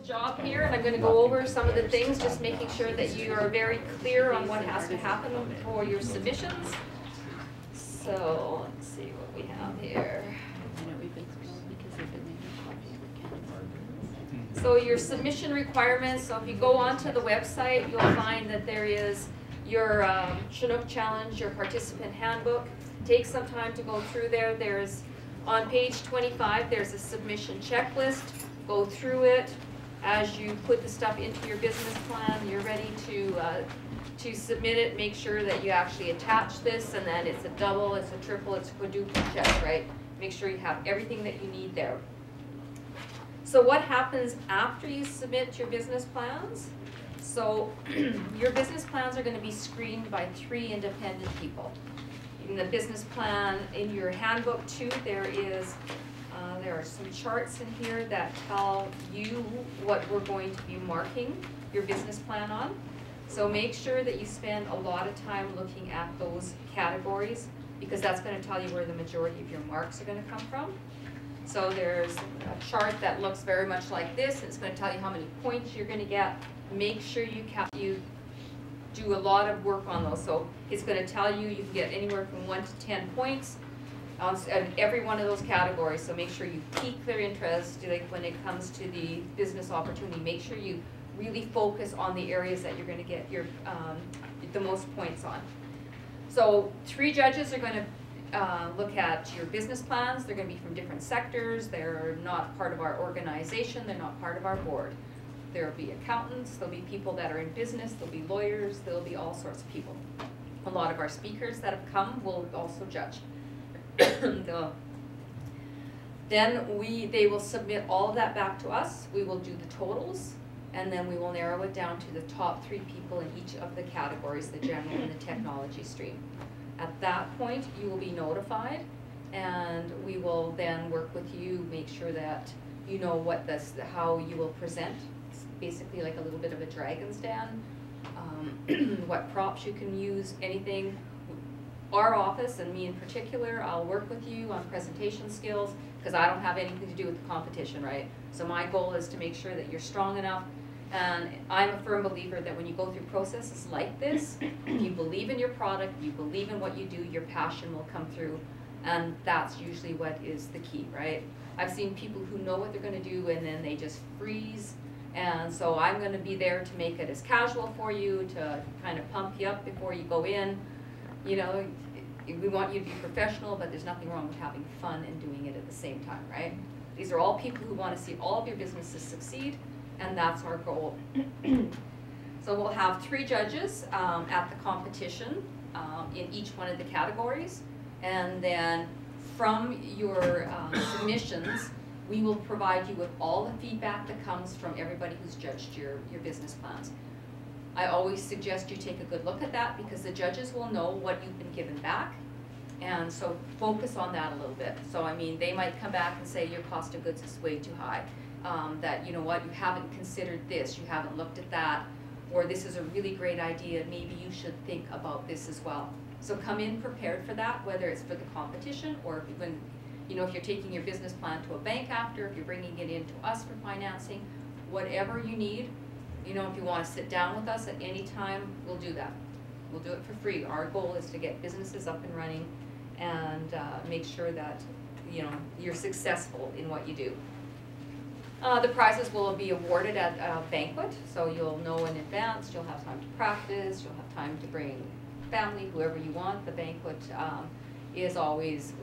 Job here, and I'm going to go over some of the things, just making sure that you are very clear on what has to happen for your submissions. So let's see what we have here. So your submission requirements, so if you go onto the website, you'll find that there is your Chinook Challenge, your participant handbook. Take some time to go through there. There's, on page 25, there's a submission checklist. Go through it. As you put the stuff into your business plan, you're ready to submit it. Make sure that you actually attach this, and then it's a double, it's a triple, it's a quadruple check, right? Make sure you have everything that you need there. So what happens after you submit your business plans? So your business plans are going to be screened by 3 independent people. In the business plan, in your handbook too, there are some charts in here that tell you what we're going to be marking your business plan on. So make sure that you spend a lot of time looking at those categories, because that's going to tell you where the majority of your marks are going to come from. So there's a chart that looks very much like this, and it's going to tell you how many points you're going to get. Make sure you do a lot of work on those. So it's going to tell you you can get anywhere from 1 to 10 points on every one of those categories. So make sure you pique their interest. Like when it comes to the business opportunity, make sure you really focus on the areas that you're going to get your the most points on. So 3 judges are going to look at your business plans. They're going to be from different sectors. They're not part of our organization. They're not part of our board. There will be accountants. There'll be people that are in business. There'll be lawyers. There'll be all sorts of people. A lot of our speakers that have come will also judge. Then they will submit all of that back to us. We will do the totals, and then we will narrow it down to the top 3 people in each of the categories, the general and the technology stream. At that point, you will be notified, and we will then work with you, make sure that you know how you will present. It's basically like a little bit of a dragon's den, what props you can use, anything. Our office, and me in particular, I'll work with you on presentation skills, because I don't have anything to do with the competition, right? So my goal is to make sure that you're strong enough, and I'm a firm believer that when you go through processes like this, you believe in your product, you believe in what you do, your passion will come through, and that's usually what is the key, right? I've seen people who know what they're going to do, and then they just freeze, and so I'm going to be there to make it as casual for you, to kind of pump you up before you go in. You know, we want you to be professional, but there's nothing wrong with having fun and doing it at the same time, right? These are all people who want to see all of your businesses succeed, and that's our goal. So we'll have 3 judges at the competition in each one of the categories, and then from your submissions, we will provide you with all the feedback that comes from everybody who's judged your business plans. I always suggest you take a good look at that, because the judges will know what you've been given back, and so focus on that a little bit. So I mean, they might come back and say your cost of goods is way too high, that you know what, you haven't considered this, you haven't looked at that, or this is a really great idea, maybe you should think about this as well. So come in prepared for that, whether it's for the competition, or when, you know, if you're taking your business plan to a bank after, if you're bringing it in to us for financing, whatever you need. You know, if you want to sit down with us at any time, we'll do that. We'll do it for free. Our goal is to get businesses up and running and make sure that, you know, you're successful in what you do. The prizes will be awarded at a banquet, so you'll know in advance. You'll have time to practice. You'll have time to bring family, whoever you want. The banquet is always,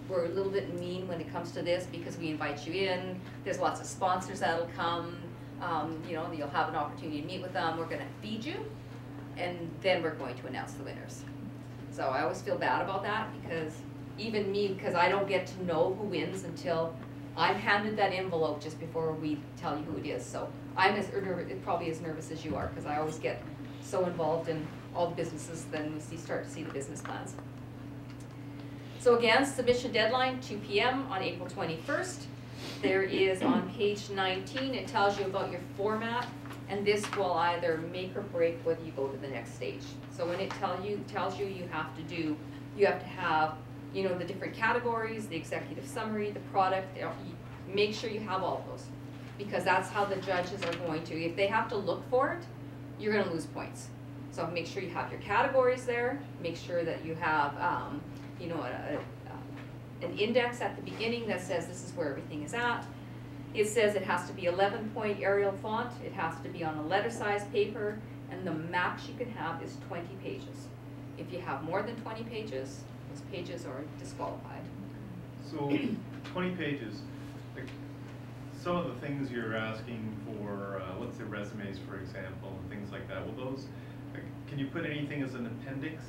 we're a little bit mean when it comes to this, because we invite you in. There's lots of sponsors that'll come. You know, you'll have an opportunity to meet with them. We're going to feed you, and then we're going to announce the winners. So I always feel bad about that, because even me, because I don't get to know who wins until I'm handed that envelope just before we tell you who it is. So I'm probably as nervous as you are, because I always get so involved in all the businesses, then we start to see the business plans. So again, submission deadline 2 p.m. on April 21st. There is on page 19, it tells you about your format, and this will either make or break whether you go to the next stage. So when it tells you you have to have, you know, the different categories, the executive summary, the product, make sure you have all of those. because that's how the judges are going to. If they have to look for it, you're gonna lose points. So make sure you have your categories there, make sure that you have, you know, an index at the beginning that says this is where everything is at. It says it has to be 11-point Arial font, it has to be on a letter size paper, and the max you can have is 20 pages. If you have more than 20 pages, those pages are disqualified. So 20 pages, like some of the things you're asking for, let's say resumes for example, and things like that, will those, like, can you put anything as an appendix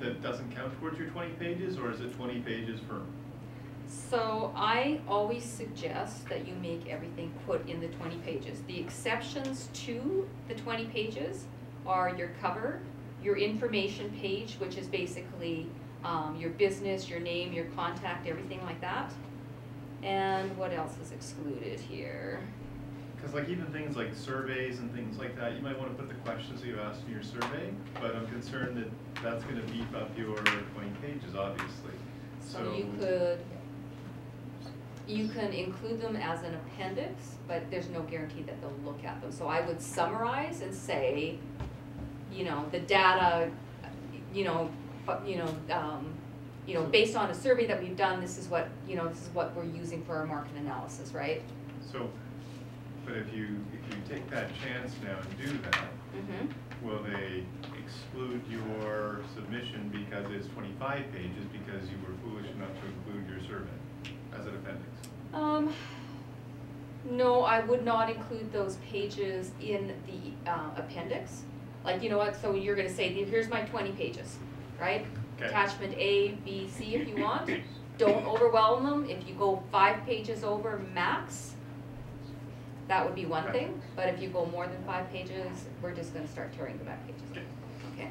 that doesn't count towards your 20 pages, or is it 20 pages for? So I always suggest that you make everything put in the 20 pages. The exceptions to the 20 pages are your cover, your information page, which is basically your business, your name, your contact, everything like that. And what else is excluded here? Because like even things like surveys and things like that, you might want to put the questions that you asked in your survey, but I'm concerned that that's going to beef up your 20 pages, obviously. So you can include them as an appendix, but there's no guarantee that they'll look at them. So I would summarize and say, you know, the data, based on a survey that we've done, this is what we're using for our market analysis, right? So, but if you take that chance now and do that, will they exclude your submission because it's 25 pages because you were foolish enough to include your survey as an appendix? No, I would not include those pages in the appendix. Like, you know what, so you're gonna say, here's my 20 pages, right? Okay. Attachment A, B, C if you want. Don't overwhelm them. If you go 5 pages over max, that would be one thing. But if you go more than 5 pages, we're just gonna start tearing the back pages. Okay.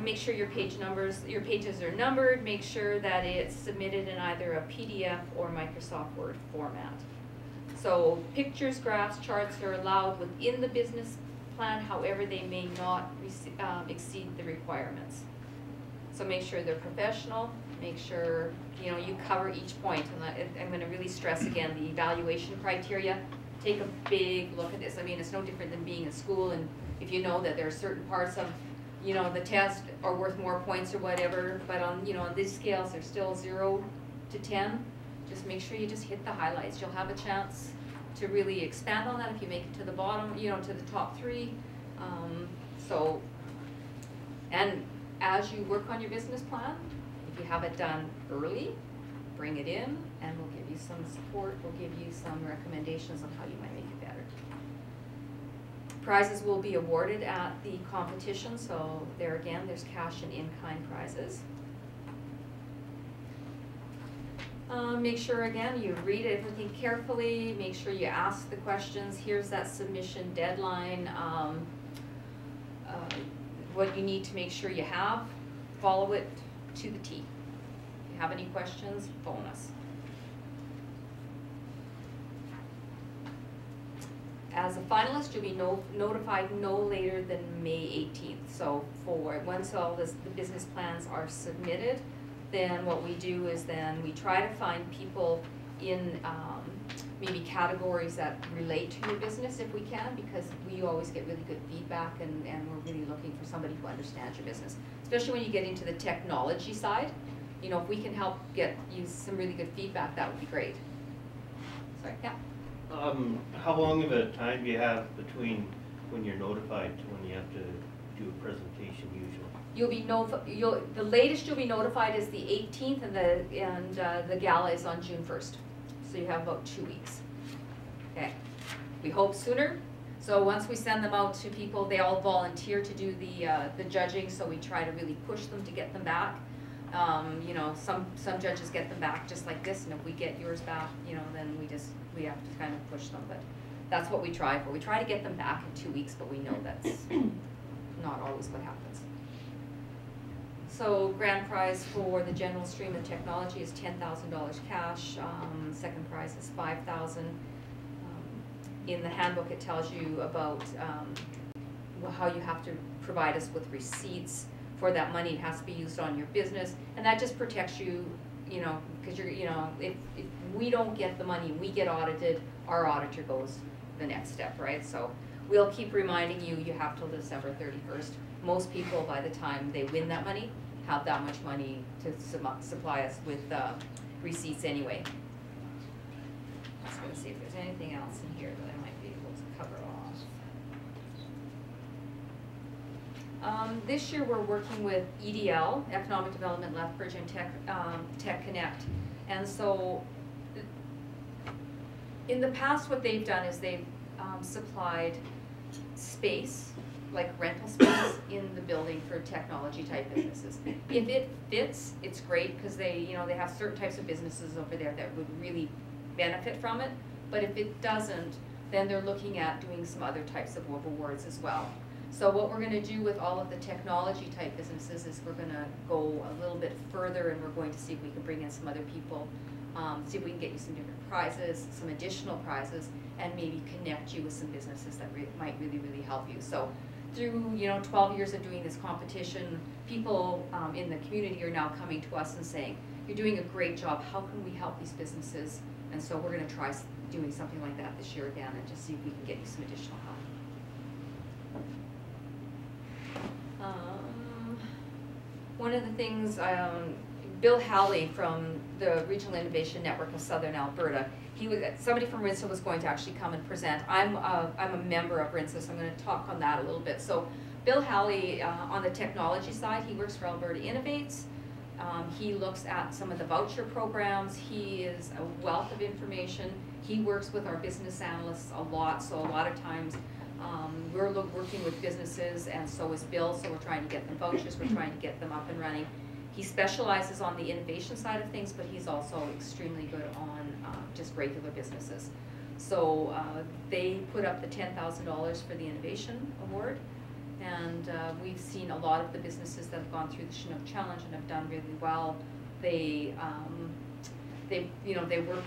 Make sure your pages are numbered. Make sure that it's submitted in either a PDF or Microsoft Word format. So pictures, graphs, charts are allowed within the business plan, however they may not exceed the requirements. So make sure they're professional, make sure you cover each point. And I'm going to really stress again the evaluation criteria. Take a big look at this. I mean, it's no different than being in school, and if you know that there are certain parts of the test are worth more points or whatever, but on these scales they're still 0 to 10. Just make sure you just hit the highlights. You'll have a chance to really expand on that if you make it to the bottom, to the top 3. And as you work on your business plan, if you have it done early, bring it in and we'll give you some support, we'll give you some recommendations on how you might make it better. Prizes will be awarded at the competition, so there again, there's cash and in-kind prizes. Make sure again you read everything carefully, make sure you ask the questions. Here's that submission deadline, what you need to make sure you have, follow it to the T. If you have any questions, phone us. As a finalist, you'll be notified no later than May 18th. So once all the business plans are submitted, then what we do is then we try to find people in maybe categories that relate to your business if we can, because we always get really good feedback and we're really looking for somebody who understands your business. Especially when you get into the technology side, if we can help you some really good feedback, that would be great. Sorry, yeah? How long of a time do you have between when you're notified to when you have to do a presentation usually? You'll be the latest you'll be notified is the 18th, and the gala is on June 1st. So you have about 2 weeks. Okay. We hope sooner. So once we send them out to people, they all volunteer to do the judging. So we try to really push them to get them back. Some judges get them back just like this, and if we get yours back, then we have to kind of push them. But that's what we try for. We try to get them back in 2 weeks, but we know that's not always what happens. So grand prize for the general stream of technology is $10,000 cash. Second prize is $5,000. In the handbook, it tells you about how you have to provide us with receipts for that money. It has to be used on your business, and that just protects you, because if we don't get the money, we get audited, our auditor goes the next step, right? So we'll keep reminding you, you have till December 31st. Most people, by the time they win that money, have that much money to supply us with receipts anyway. I was going to see if there's anything else in here that I might be able to cover off. This year we're working with EDL, Economic Development Lethbridge, and Tech Connect. And so in the past what they've done is they've supplied space, like rental space in the building for technology type businesses. If it fits, it's great because they have certain types of businesses over there that would really benefit from it. But if it doesn't, then they're looking at doing some other types of awards as well. So what we're going to do with all of the technology type businesses is we're going to go a little bit further, and we're going to see if we can bring in some other people, see if we can get you some different prizes, some additional prizes, and maybe connect you with some businesses that might really, really help you. So through 12 years of doing this competition, people in the community are now coming to us and saying, you're doing a great job, how can we help these businesses? And so we're going to try doing something like that this year again and just see if we can get you some additional help. One of the things, Bill Halley from the Regional Innovation Network of Southern Alberta, somebody from RINSA was going to actually come and present. I'm a member of RINSA, so I'm going to talk on that a little bit. So Bill Halley, on the technology side, he works for Alberta Innovates. He looks at some of the voucher programs. He is a wealth of information. He works with our business analysts a lot, so a lot of times we're working with businesses, and so is Bill, so we're trying to get them vouchers, we're trying to get them up and running. He specializes on the innovation side of things, but he's also extremely good on just regular businesses. So they put up the $10,000 for the Innovation Award, and we've seen a lot of the businesses that have gone through the Chinook Challenge and have done really well. They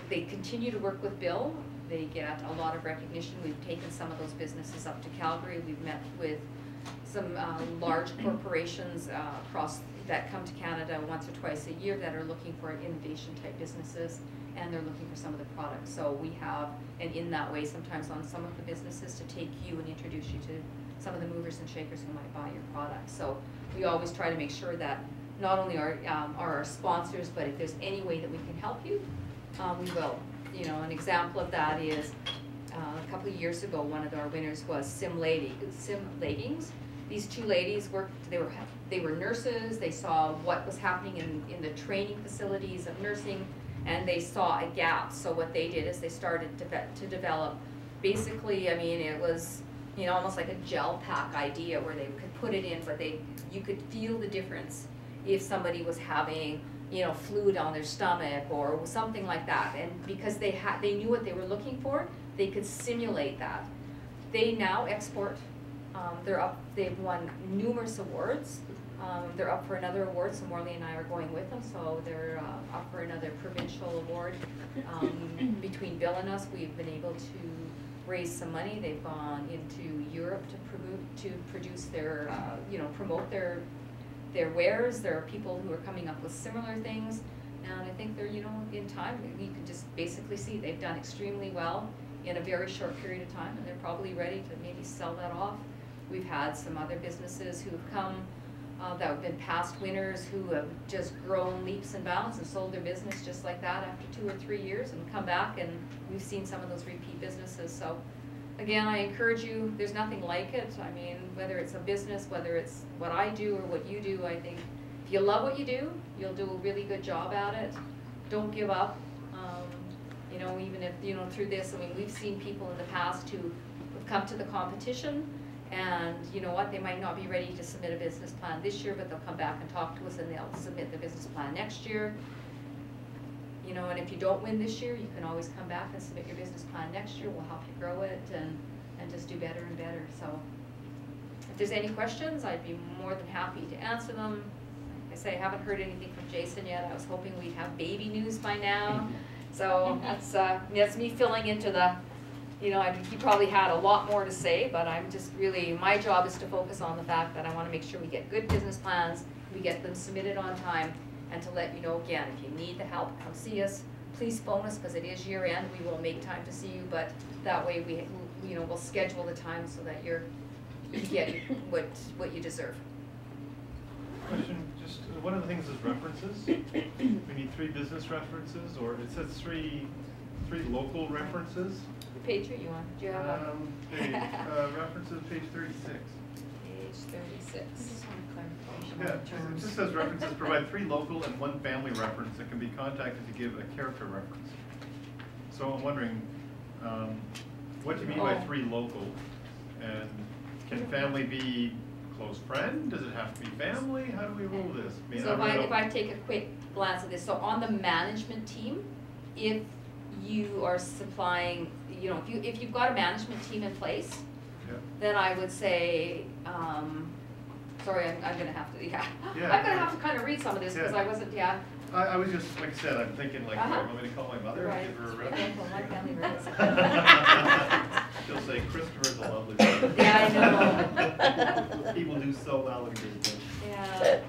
continue to work with Bill. They get a lot of recognition. We've taken some of those businesses up to Calgary. We've met with some large corporations across that come to Canada once or twice a year that are looking for innovation type businesses, and they're looking for some of the products. So we have, and in that way, sometimes on some of the businesses to take you and introduce you to some of the movers and shakers who might buy your products. So we always try to make sure that not only are our sponsors, but if there's any way that we can help you, we will. An example of that is a couple of years ago, one of our winners was Sim Leggings. These two ladies they were nurses. They saw what was happening in the training facilities of nursing, and they saw a gap. So what they did is they started to develop, basically, it was almost like a gel pack idea where they could put it in, but you could feel the difference if somebody was having fluid on their stomach or something like that. And because they knew what they were looking for, they could simulate that. They now export. They've won numerous awards. They're up for another award, so Morley and I are going with them. So they're up for another provincial award. Between Bill and us, we've been able to raise some money. They've gone into Europe to produce their, promote their wares. There are people who are coming up with similar things, and I think they're, in time, you can just basically see they've done extremely well in a very short period of time, and they're probably ready to maybe sell that off. We've had some other businesses who have come that have been past winners who have just grown leaps and bounds and sold their business just like that after 2 or 3 years and come back, and we've seen some of those repeat businesses. So again, I encourage you, there's nothing like it. Whether it's a business, whether it's what I do or what you do, I think if you love what you do, you'll do a really good job at it. Don't give up. Even if, through this, we've seen people in the past who have come to the competition, and they might not be ready to submit a business plan this year, but they'll come back and talk to us and they'll submit the business plan next year. And if you don't win this year, you can always come back and submit your business plan next year. We'll help you grow it and just do better and better. So if there's any questions, I'd be more than happy to answer them. Like I say, I haven't heard anything from Jason yet. I was hoping we'd have baby news by now. So that's me filling into the, he probably had a lot more to say, but I'm just really, my job is to focus on the fact that I want to make sure we get good business plans, we get them submitted on time, and to let you know again, if you need the help, come see us. please phone us, because it is year end, we will make time to see you, but that way we, you know, we'll schedule the time so that you get what you deserve. Question, just, one of the things is references. We need 3 business references, or it says three local references. What page are you on? Do you have a? References, page 36. Page 36. Yeah, it just says references provide 3 local and 1 family reference that can be contacted to give a character reference. So I'm wondering, what do you mean by 3 local? And can family be close friend? Does it have to be family? How do we rule this? I mean, So I if I take a quick glance at this, so on the management team, if you are supplying, you know, if you've got a management team in place, Yeah. then I would say, sorry, I'm gonna have to, Yeah. I'm gonna have to kind of read some of this, because Yeah. I wasn't, yeah. I was just, like I said, I'm thinking like, Uh-huh. I'm gonna call my mother Right. and give her a Yeah, reference. well, my family reference. She'll say, Christopher's a lovely person. Yeah, I know. People do so well in business. Yeah.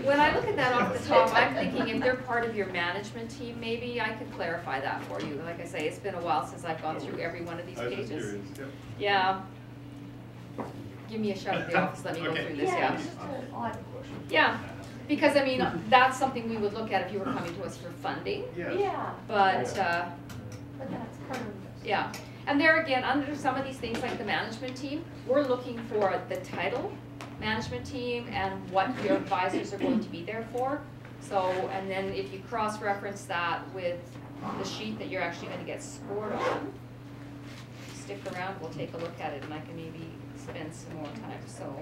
When I look at that off the top, I'm thinking if they're part of your management team, maybe I could clarify that for you. Like I say, it's been a while since I've gone through every one of these I was just pages. curious, yep. Yeah. Give me a shout at the office, let me go Okay. through this, yeah. Just a odd question. Yeah, because I mean, that's something we would look at if you were coming to us for funding, Yeah. Yeah, but, but that's part of this. yeah. And there again, under some of these things like the management team, we're looking for the title, management team, and what your advisors are going to be there for. So, and then if you cross-reference that with the sheet that you're actually gonna get scored on, stick around, we'll take a look at it, and I can maybe spend some more time, so.